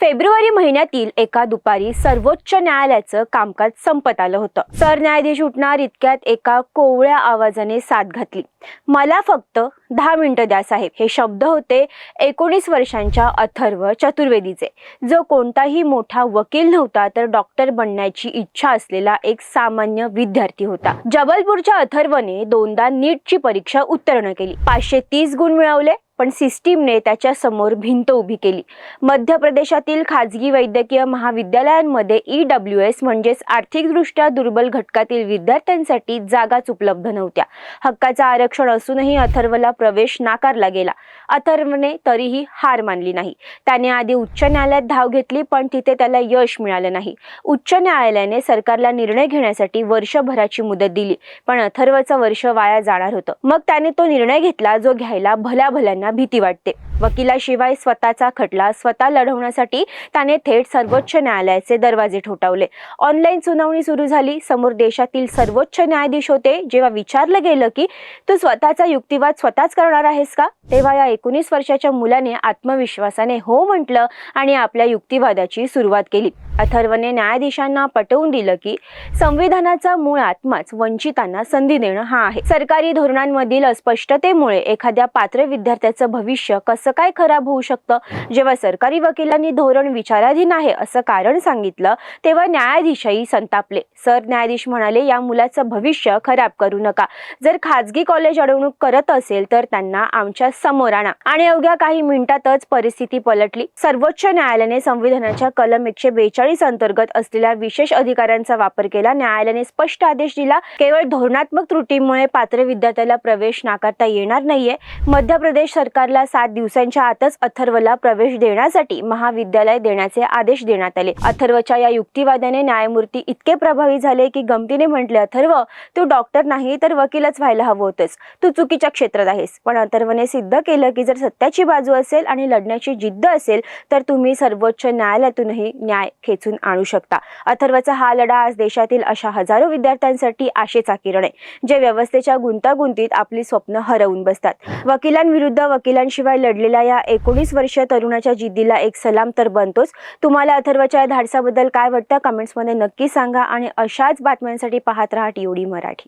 February महिन्यातील एका दुपारी सर्वोच्च न्यायालयाचं कामकाज संपत आलं होतं. सरन्यायाधीश उठणार इतक्यात एका कोवळ्या आवाजाने साद घातली. मला फक्त 10 मिनिटं द्या साहेब. हे शब्द होते 19 वर्षांच्या अथर्व चतुर्वेदीचे, जो कोणताही मोठा वकील नव्हता तर डॉक्टर बनण्याची इच्छा असलेला एक सामान्य विद्यार्थी होता. जबलपूरच्या अथर्वने 2दा नीटची परीक्षा उत्तीर्ण केली. 530 गुण मिळवले. पण सिस्टीमने त्याच्या समोर भिंत उभी केली. मध्य प्रदेशातील खाजगी वैद्यकीय महाविद्यालयांमध्ये EWS म्हणजेच आर्थिकदृष्ट्या दुर्बल घटकातील विद्यार्थ्यांसाठी जागाच उपलब्ध नव्हत्या. हक्काचं आरक्षण असूनही अथर्वला प्रवेश नाकारला गेला. अथर्वने तरीही हार मानली नाही. त्याने आधी उच्च न्यायालयात धाव घेतली, पण तिथे त्याला यश मिळालं नाही. उच्च न्यायालयाने सरकारला निर्णय घेण्यासाठी वर्षभराची मुदत दिली, पण अथर्वचं वर्ष वाया जाणार होतं. मग त्याने तो निर्णय घेतला जो घ्यायला भल्याभल्यांना भीती वाटते. वकिलाशिवाय स्वतःचा खटला स्वतः लढवण्यासाठी त्याने थेट सर्वोच्च न्यायालयाचे दरवाजे ठोठावले. ऑनलाईन सुनावणी सुरू झाली. समोर देशातील सर्वोच्च न्यायाधीश होते. जेव्हा विचारलं गेलं की तू स्वतःचा युक्तिवाद स्वतःच करणार आहेस का, तेव्हा या 19 वर्षाच्या मुलाने आत्मविश्वासाने हो म्हटलं आणि आपल्या युक्तिवादाची सुरुवात केली. अथर्वने न्यायाधीशांना पटवून दिलं की संविधानाचा मूळ आत्माच वंचितांना संधी देणं हा आहे. सरकारी धोरणांमधील अस्पष्टतेमुळे एखाद्या पात्र विद्यार्थ्याचं भविष्य कसं काय खराब होऊ शकतं. जेव्हा सरकारी वकिलांनी धोरण विचाराधीन आहे असं कारण सांगितलं, तेव्हा न्यायाधीशही संतापले. सरन्यायाधीश म्हणाले, या मुलाचं भविष्य खराब करू नका. जर खाजगी कॉलेज अडवणूक करत असेल तर त्यांना आमच्या समोर आणा. आणि अवघ्या काही मिनिटातच परिस्थिती पलटली. सर्वोच्च न्यायालयाने संविधानाच्या कलम 142 अंतर्गत असलेल्या विशेष अधिकारांचा वापर केला. न्यायालयाने स्पष्ट आदेश दिला, केवळ धोरणात्मक त्रुटीमुळे पात्र विद्यार्थ्याला प्रवेश नाकारता येणार नाहीये. मध्य प्रदेश सरकारला 7 दिवसांच्या आतच अथर्वला प्रवेश देण्यासाठी महाविद्यालय देण्याचे आदेश देण्यात आले. अथर्वच्या या युक्तिवादाने न्यायमूर्ती इतके प्रभावी झाले की गमतीने म्हटले, अथर्व, तू डॉक्टर नाही तर वकीलच व्हायला हवं होतंस. तू चुकीच्या क्षेत्रात आहेस. पण अथर्वने सिद्ध केलं की जर सत्याची बाजू असेल आणि लढण्याची जिद्द असेल तर तुम्ही सर्वोच्च न्यायालयातूनही न्याय खेचून आणू शकता. अथर्वचा हा लढा आज देशातील अशा हजारो विद्यार्थ्यांसाठी आशेचा किरण आहे, जे व्यवस्थेच्या गुंतागुंतीत आपली स्वप्न हरवून बसतात. वकिलांविरुद्ध वकिलांशिवाय लढलेल्या या 19 वर्षीय तरुणाच्या जिद्दीला एक सलाम तर बनतोच. तुम्हाला अथर्वच्या धाडसाबद्दल काय वाटतं कमेंट्समध्ये नक्की सांगा आणि अशाच बातम्यांसाठी पाहत रहा TOD मराठी.